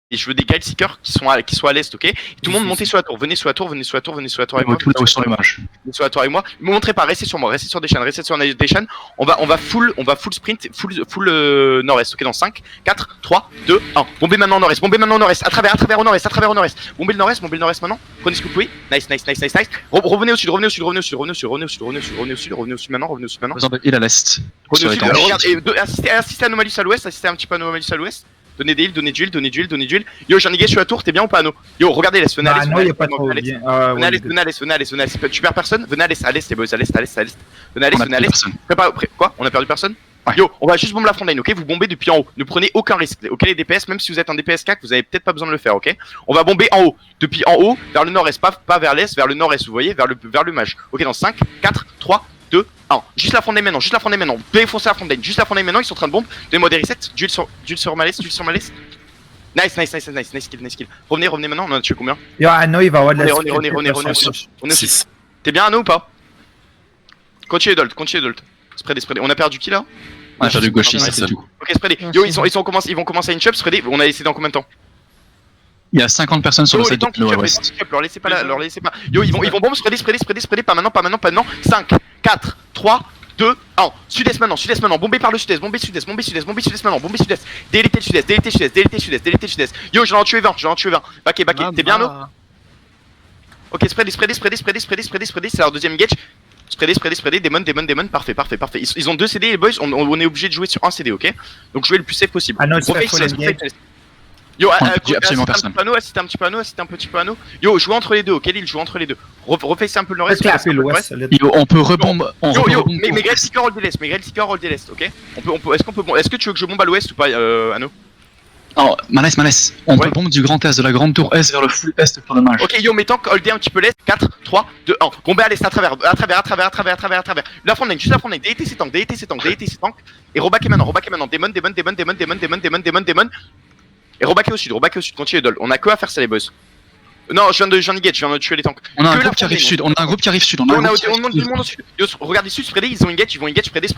Et je veux des guide seekers qui soient à l'est, ok? Et tout le monde montez sur la tour, venez sur la tour, venez sur la tour, venez sur la tour avec moi. Tout là-haut sur le mage. Venez sur la tour avec moi. Ne me montrez pas, restez sur moi, restez sur des chaînes, restez sur des chaînes. On va full sprint, full nord-est, ok? Dans 5, 4, 3, 2, 1. Bombez maintenant nord-est, à travers au nord-est. Bombez le nord-est maintenant. Prenez ce que vous pouvez. Nice. Revenez au sud maintenant. Besoin de heal à l'est. Revenez au sud, regardez, assistez à Anomalus à l'ouest, assistez un petit peu à Anomalus à l'ouest. Donnez des heals, donnez du heal. Yo, j'ai un négé sur la tour, t'es bien ou pas, Anno? Yo, regardez l'est, venez à l'est. Venez à l'est. Tu perds personne? Venez à l'est, les boys, à l'est. Venez à l'est. Quoi? On a perdu personne? Yo, on va juste bomber la front line, ok? Vous bombez depuis en haut. Ne prenez aucun risque, ok? Les DPS, même si vous êtes un DPS CAC, vous avez peut-être pas besoin de le faire, ok? On va bomber en haut. Depuis en haut, vers le nord-est, pas vers l'est, vers le nord-est, vous voyez? Vers le mage. Ok, dans 5, 4, 3, 2, 1. Juste la front line maintenant. Défoncez la front line. Juste la front line maintenant, ils sont en train de bomber. Donnez-moi des resets. Duel sur Malès. Nice kill. Revenez maintenant. On en a tué combien? Yo, Anno, il va avoir de la On est 6. T'es bien, Anno ou pas? Continue Dolt. Spreadez. On a perdu qui là? On a perdu gauche, c'est tout. Ok, spreadez. Yo, ils vont commencer à in-chub. Spreadez. On a essayé dans combien de temps? Il y a 50 personnes sur le site de l'ouest. Leur laissez pas. Yo, ils vont bomber. Spreadez. Pas maintenant. 5, 4, 3, 2, 1. Sud-est maintenant. Bombez par le sud-est. Bombez sud-est maintenant. Bombez sud-est. Délité le sud-est. Yo, j'en ai tué 20. Backé. T'es bien, Anno? Ok, spreadez. C'est leur deuxième engage. Spreadez. Demon. Parfait. Ils ont 2 CD, les boys. On est obligé de jouer sur un CD, ok? Donc jouez le plus safe possible. Yo, absolument personne. Assistez un petit peu Anno. Yo, jouez entre les deux, ok? Lille, jouez entre les deux. Refaites un peu le nord-est. Yo, on peut rebomber. Yo, mais Grell Seeker hold des l'est, ok? Est-ce que tu veux que je bombe à l'ouest ou pas, Anno? Non, Manès, on peut bomber du grand est, de la grande tour est vers le full est pour le mage. Ok, yo, mettons holder un petit peu l'est. 4, 3, 2, 1. Bombez à l'est, à travers. La front line, juste la front line. DT, c'est tank. Et rebaquez maintenant. Demon. Et rebaquez au sud, continuez Dol. On a que à faire ça, les boss. Non, je viens de tuer les tanks. On a un groupe qui arrive sud. On monte du monde au sud. Yo, regardez sud, spreadez, ils vont engage, spreadez.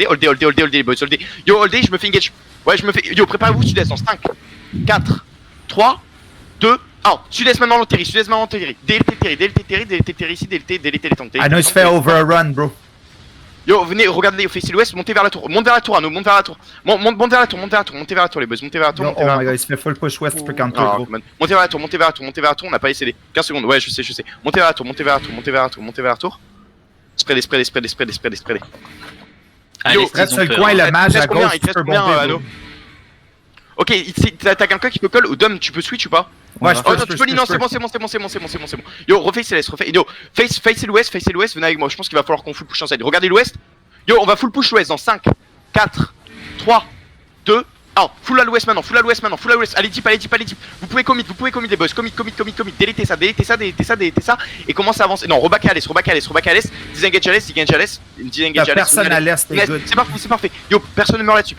Holdez, les boys, holdez. Yo, holdez, je me fais engage. Yo, préparez-vous sud-est en 5, 4, 3, 2, 1. Sud-est maintenant, l'enterri. DLT terri ici, DLT les tanks. I know il se fait overrun, bro. Yo, venez, regardez, facez l'ouest, montez vers la tour. Monte vers la tour, Anno, monte vers la tour. Montez vers la tour, les boys. Montez vers la tour. Oh my god, il se fait full push west pour counter, gros. Montez vers la tour, on n'a pas essayé. 15 secondes, ouais, je sais. Montez vers la tour. Spreadez. Yo, reste sur le coin, le mage à gauche, il te reste combien, Anno? Ok, t'as quelqu'un qui peut call ou Dom, tu peux switch ou pas? Ouais, oh non, tu peux non, c'est bon. Yo, refacez l'est, Yo, facez l'ouest, venez avec moi. Je pense qu'il va falloir qu'on full push inside. Regardez l'ouest. Yo, on va full push l'ouest dans 5, 4, 3, 2, 1. Full à l'ouest maintenant. Allez deep. Vous pouvez commit les boys. Commit. Délitez ça. Et commencez à avancer. Non, reback à l'est. Disengage à l'est. Personne à l'est, c'est parfait. Yo, personne ne meurt là-dessus.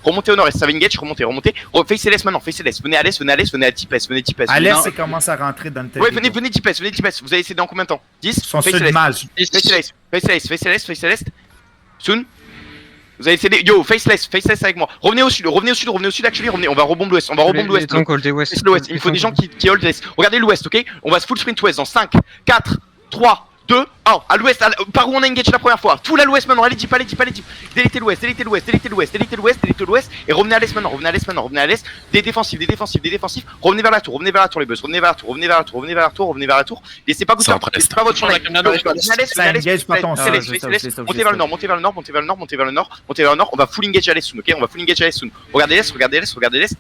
Remontez au nord-est, ça va engage, remontez. Facez l'est maintenant, Venez à l'est, venez à deep est. À l'est, ça commence à rentrer dans le territoire. Ouais, venez deep est. Vous allez essayer dans combien de temps? 10? Ils sont sur le mage. Face l'est. Soon. Vous allez essayer. Yo, faceless avec moi. Revenez au sud, actually. On va rebomber l'ouest. Il me faut des gens qui hold l'est. Regardez l'ouest, ok? On va full sprint ouest dans 5, 4, 3, 2, 1. À l'ouest, par où on a engage la première fois. Full à l'ouest maintenant. Allez deep. Délitez l'ouest. Et revenez à l'est maintenant. Des défensifs. Revenez vers la tour, les boss. Revenez vers la tour. Laissez pas goûter. C'est pas votre champ. Montez vers le nord. On va full engage à l'est soon, ok? Regardez l'est.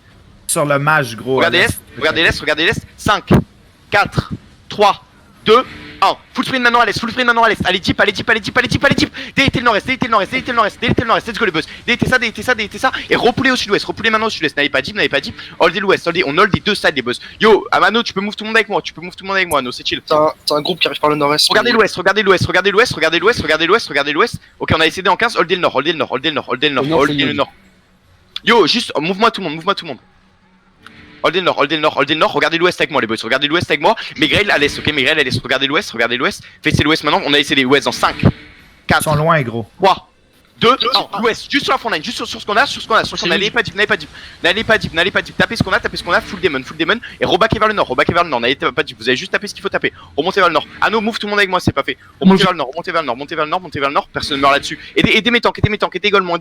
Sur le mage, gros. Regardez l'est. 5, 4, 3, 2, 1. Full sprint maintenant à l'est. Allez deep. Délitez le nord-est. Let's go les boss. Délitez ça. Et repoulez au sud-ouest. Maintenant au sud-ouest. N'allez pas deep. Holdez l'ouest. On hold les deux sides les boss. Yo, Amano, tu peux move tout le monde avec moi. Anno, c'est chill. T'as un groupe qui arrive par le nord-est. Regardez l'ouest. Ok, on a essayé en 15. Holdez le nord. Yo, juste, move-moi tout le monde. Holdez le nord, regardez l'ouest avec moi les boys, Megrel à l'est, ok, regardez l'ouest, facez l'ouest maintenant, on a essayé les ouest dans 5, 4, ils sont loin gros. 3, 2, 1, l'ouest, juste sur la front line, juste sur ce qu'on a, n'allez pas deep, tapez ce qu'on a, full demon, et rebaquez vers le nord, n'allez pas deep, vous avez juste tapé ce qu'il faut taper, remontez vers le nord, Anno, move tout le monde avec moi, c'est pas fait, remontez vers le nord, personne ne meurt là-dessus, aidez mes tanks, aidez également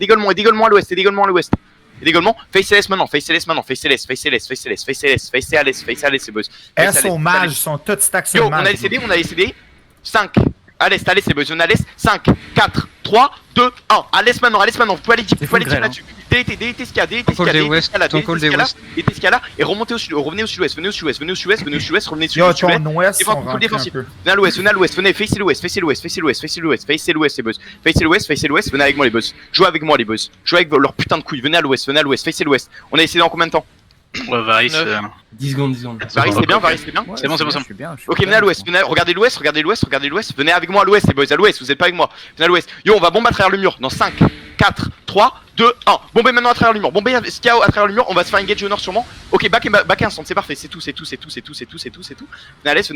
à l'ouest, également, face CLS maintenant, face CLS, c'est boss. S au mage, sont tous stacks sur le mage. On a les CD, 5, à l'est, c'est boss, on a l'est, 5, 4, 3, 2, 1, à l'est maintenant, vous pouvez aller deep là-dessus, délétez ce qu'il y a, délétez ce qu'il y a là, et remontez au sud, revenez au sud-ouest, venez au sud-ouest, revenez à l'ouest, venez, facez l'ouest, c'est boss, facez l'ouest, venez avec moi les boss, jouez avec moi les boss, jouez avec leurs putains de couilles, venez à l'ouest, facez l'ouest, on a essayé en combien de temps? Ouais, Varys. 10 secondes. Varys, c'est bien. C'est bon. Ok, venez à l'ouest, regardez l'ouest, venez avec moi à l'ouest, les boys, à l'ouest, vous êtes pas avec moi, venez à l'ouest. Yo, on va bomber à travers le mur, dans 5, 4, 3, 2, 1. Bombez maintenant à travers le mur, bombez ce qu'il y a à travers le mur, on va se faire engage au nord sûrement. Ok, back instant, c'est parfait, c'est tout. Venez à l'est,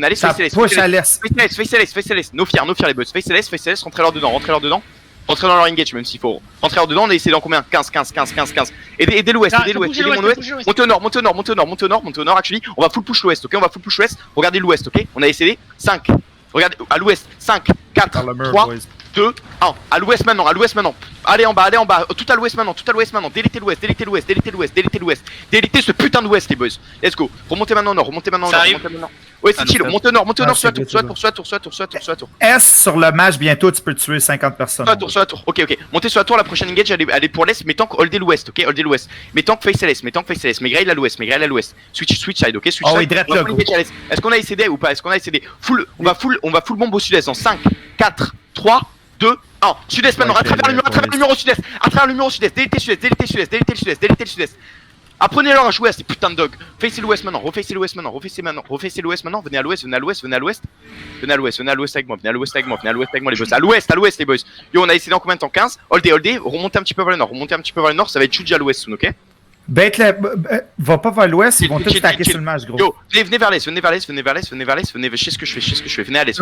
face l'est, no fear les boys, face l'est, rentrez leur dedans. Rentrez dans leur engage même s'il faut. Rentrez leur dedans, on a essayé dans combien? 15. Aidez l'ouest, aidez mon ouest. Montez au nord, actually. On va full push l'ouest, ok? Regardez l'ouest, ok? On a essayé 5. Regardez à l'ouest, 5, 4, 3, 2, 1. À l'ouest maintenant. Allez en bas. Tout à l'ouest maintenant. Délétez l'ouest. Délétez ce putain d'ouest, les boys. Let's go. Remontez maintenant au nord. Ouais, c'est chill. Montez au nord, soit tour. S sur le match, bientôt tu peux tuer 50 personnes. Soit la tour. Ok. Montez sur la tour, la prochaine engage, elle est pour l'est, mais tank holdez l'ouest, ok? Mais tank face l'est, mais grail à l'ouest. Switch side, ok? Oh, il drette là, est-ce qu'on a essayé ou pas? On va full bombe au sud-est dans 5, 4, 3, 2, 1. Sud-est maintenant, à travers le mur au sud-est. Délétez le sud-est. Apprenez-leur à jouer à ces putains de dogs. Refacez l'ouest maintenant. Venez à l'ouest avec moi. Les boys. À l'ouest les boys. Yo, on a essayé dans combien de temps? 15. Holdez. Remontez un petit peu vers le nord. Ça va être Chuji à l'ouest soon, ok? Bête va pas vers l'ouest, ils vont tous stacker sur le match, gros. Yo, venez vers l'est, je sais ce que je fais, venez à l'est.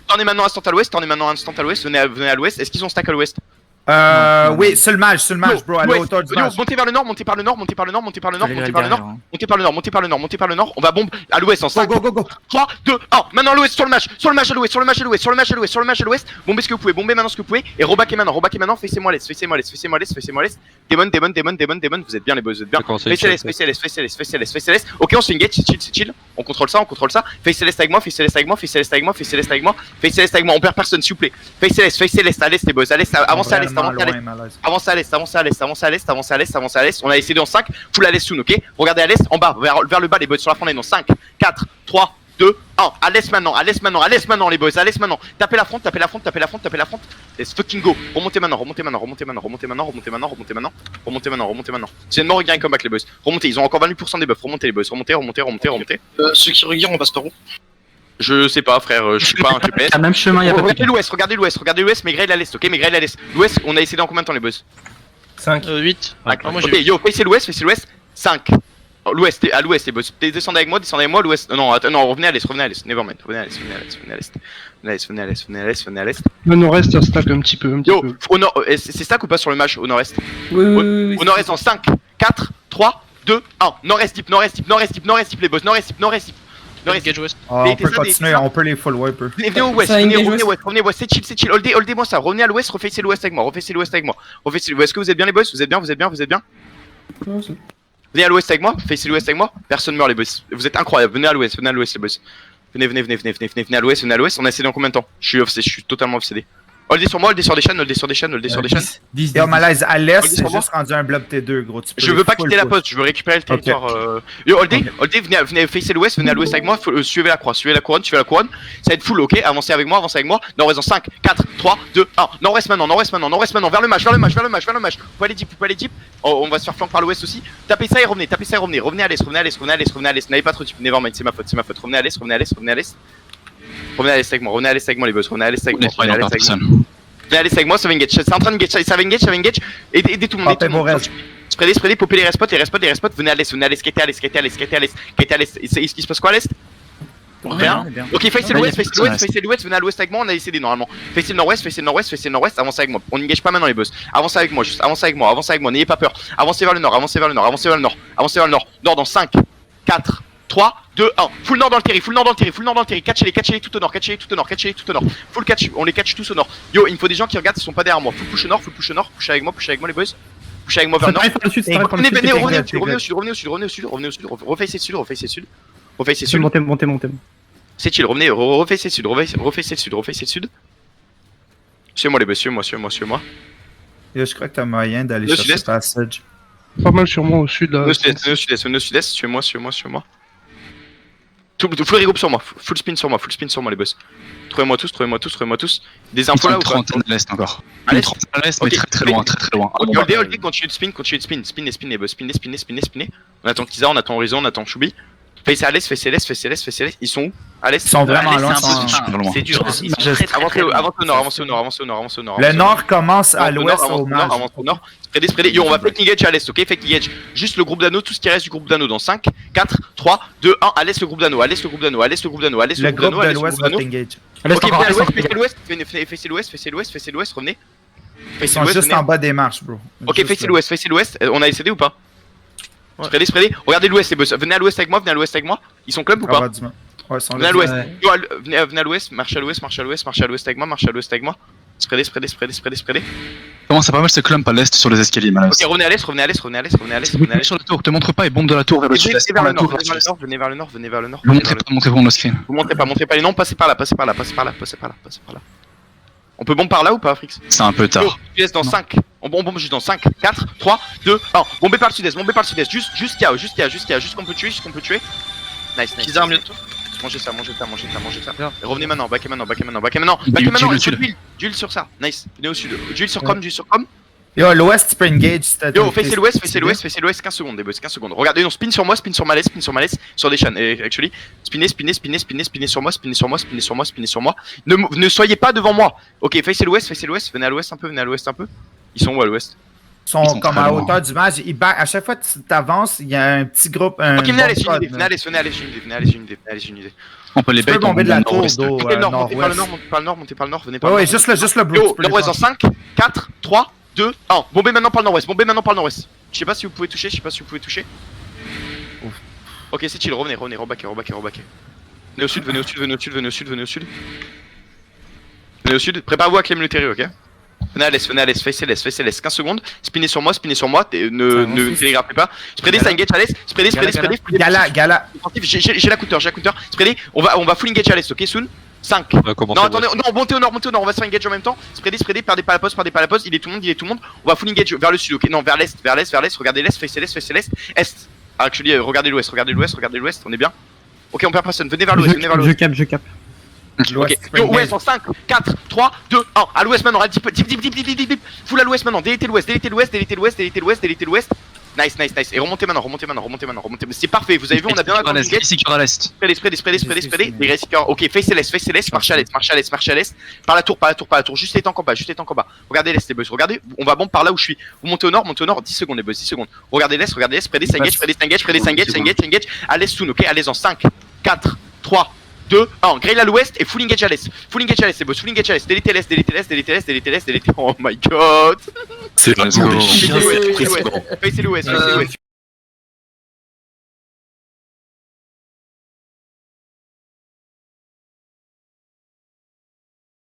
Tournez maintenant instant à l'ouest, venez à l'ouest. Est-ce qu'ils ont stack à l'ouest? Oui, sur le match, bro, à la hauteur du match. Montez par le nord. On va bombe à l'ouest en 5, go. 3, 2, 1. Maintenant à l'ouest, sur le match à l'ouest. Bombez ce que vous pouvez, et rebaquez maintenant, facez-moi l'est. Démon, vous êtes bien les boys, vous êtes bien. Facez l'est. Ok, on se fait une gate, c'est chill. On contrôle ça. Facez l'est avec moi. On perd personne, s'il vous plaît. Facez l'est, à l'est les boys, avancez à l'est. Avance à l'est. On a essayé en 5. Full à l'est soon, ok? Regardez à l'est, en bas, vers le bas, les boys, sur la frontière. Dans 5, 4, 3, 2, 1. À l'est maintenant, les boys. Tapez la front. Let's fucking go. Remontez maintenant. C'est une mort gain comeback, les boys. Remontez, ils ont encore 20% des buffs. Remontez, les boys. Remontez. Ceux qui regardent, on passe par où? Je sais pas, frère, je suis pas un TPS. Même chemin, Regardez l'ouest, mais Grail à l'est, ok? L'ouest, on a essayé dans combien de temps les boss? 5. 8. Ok, yo, facez l'ouest, 5. L'ouest, à l'ouest les boss. Descendez avec moi, l'ouest. Non, revenez à l'est, nevermind. Venez à l'est. Le nord-est, ça stack un petit peu. Yo, au nord, c'est stack ou pas sur le match au nord-est? Oui. Au nord-est en 5, 4, 3, 2, 1. Nord-est deep, les boss, nord-est deep. On peut continuer, on peut les full wipe. Venez au ouest, revenez ouest, c'est chill. Holdez-moi ça, revenez à l'ouest, refacez l'ouest avec moi. Est-ce que vous êtes bien les boys? Vous êtes bien? Venez à l'ouest avec moi, facez l'ouest avec moi. Personne meurt les boys. Vous êtes incroyables, venez à l'ouest les boys. Venez à l'ouest, on a essayé dans combien de temps? Je suis totalement obsédé. Holdez sur moi, holdez sur des chaînes. Et au malaise à l'est, c'est juste rendu un blob T2, gros. Je veux pas quitter la poste, je veux récupérer le territoire. Yo, holdez, venez facer l'ouest, venez à l'ouest avec moi, suivez la couronne. Ça va être full, ok? Avancez avec moi. Nord-ouest en 5, 4, 3, 2, 1. Nord-ouest maintenant, vers le match. Vous pouvez aller deep. On va se faire flank par l'ouest aussi. Tapez ça et revenez. Revenez à l'est. N'avez pas trop deep, nevermind, c'est ma faute. Revenez à l'est. Revenez à l'est avec moi les boss, Venez à l'est avec moi, ça va engage, c'est en train de engage, aidez tout le monde, Spreadez, popez les respots, venez à l'est, skate à l'est, il se passe quoi à l'est? Rien. Ok, face l'ouest, face l'ouest, venez à l'ouest avec moi, on a essayé normalement. Face le nord-ouest, avancez avec moi. On n'engage pas maintenant les boss. Avancez avec moi, juste avancez avec moi, n'ayez pas peur. Avancez vers le nord, avancez vers le nord. Nord dans 5, 4, 3, 2, 1. Full nord dans le terri, catchez-les tout au nord. Full catch, on les catch tous au nord. Yo, il me faut des gens qui regardent, ils sont pas derrière moi. Full push au nord, push avec moi les boys. Push avec moi vers le nord. Revenez au sud, reface le sud. Montez. C'est chill, revenez, reface le sud. Suivez-moi les boys, suivez-moi. Yo, je crois que t'as moyen d'aller Le chercher sud-est. ce passage. Pas mal sur moi au sud là. Venez au sud-est, suivez-moi. Full regroupe sur moi, full spin sur moi les boss. Trouvez-moi tous. Des infos là ou pas? Une trentaine à l'est encore. À l'est Une trentaine à l'est, mais Ok. très loin. Holdez, continue de spin, les boss, spinner. On attend Kiza, on attend Horizon, on attend Choubi. Face à l'est, ils sont où? À l'est. Ils sont vraiment loin. C'est dur, avancez au nord. Le nord commence à l'ouest au mage. Avance au nord. Spreadez. Yo, on va fake engage à l'est, ok? Fake engage. Juste le groupe d'anneaux, tout ce qui reste du groupe d'anneaux dans 5, 4, 3, 2, 1. À l'est le groupe d'anneaux. Le groupe de l'ouest va engage. Ok, venez à l'ouest, facez l'ouest, revenez. Ils sont juste en bas des marches, bro. Ok, facez l'ouest. On a essayé ou pas? Spreadez. Regardez l'ouest, les boss. Venez à l'ouest avec moi. Ils sont club ou pas? Ouais, ils sont Venez à là. l'ouest. Yo, venez à l'ouest, marche à l'ouest avec moi. Spreadez. Commence à pas mal se clump à l'est sur les escaliers, Manos. Ok, revenez à l'est. Sur la tour, te montre pas et bombe de la tour vers le sud-est. Venez vers le nord. Ne montrez pas mon screen. Vous montrez pas les noms, passez par là. On peut bomber par là ou pas, Frix? C'est un peu Yo, tard. sud-est dans 5. On bombe juste dans 5, 4, 3, 2, 1. Bombez par le sud-est. Juste KO, juste qu'on peut tuer. Nice. Mangez ça. Revenez maintenant, backez maintenant. Duel sur ça. Nice. Venez au sud. Duel sur com. Yo, l'ouest, tu peux engage. Yo, facez l'ouest, 15 secondes, les boys, 15 secondes. Regardez, on spin sur moi, spin sur ma laisse, sur des chaînes. Actually, spinner sur moi. Ne soyez pas devant moi. Ok, facez l'ouest, venez à l'ouest un peu. Ils sont où à l'ouest? Ils sont comme à hauteur du mage. À chaque fois que tu t'avances, il y a un petit groupe. Ok, venez à l'est, j'ai une idée. On peut les Tu peux bait, bomber de la tour nord-ouest. d'eau. Montez par le nord, venez par le Ouais, nord. juste le blue. Yo, nord-ouest dans 5, 4, 3, 2, 1. Bombez maintenant par le nord-ouest. Je sais pas si vous pouvez toucher. Ok, c'est chill, revenez, rebaquez. Venez au sud, préparez-vous à claim le terrain, ok? Venez à l'est, facez l'est, 15 secondes, spinnez sur moi, ne télégraphez pas. Spreadez, ça engage à l'est, spreadez. Gala. J'ai la counter, spreadez, on va full engage à l'est, ok, soon? 5. Non, attendez, non, montez au nord, on va se faire engage en même temps. Spreadez, perdez pas la pause, il est tout le monde. On va full engage vers le sud, ok? Non, vers l'est, regardez l'est, facez l'est, est. Actually, regardez l'ouest, on est bien? Ok, on perd personne, venez vers l'ouest. Je cap. Ok, yo, ouest en 5, 4, 3, 2, 1. À l'ouest maintenant, dip. Full à l'ouest maintenant, délétez l'ouest. Nice. Et remontez maintenant. C'est parfait, vous avez vu, on a bien la Ici, à l'est. Spreadez. Des récipients. Ok, face l'est, marche à l'est. Par la tour. Juste les tanks en bas. Regardez l'est, les boys. Regardez, on va bomber par là où je suis. Vous montez au nord, 10 secondes, les boys, 10 secondes. Regardez l'est, spreadez, engage. À l'est soon, ok, à l'est en 5, 4, 3, 2, 1. Grail à l'ouest et full engage à l'est. Les boys, full engage à l'est. Délétez l'est. Oh my god. C'est Facez l'ouest.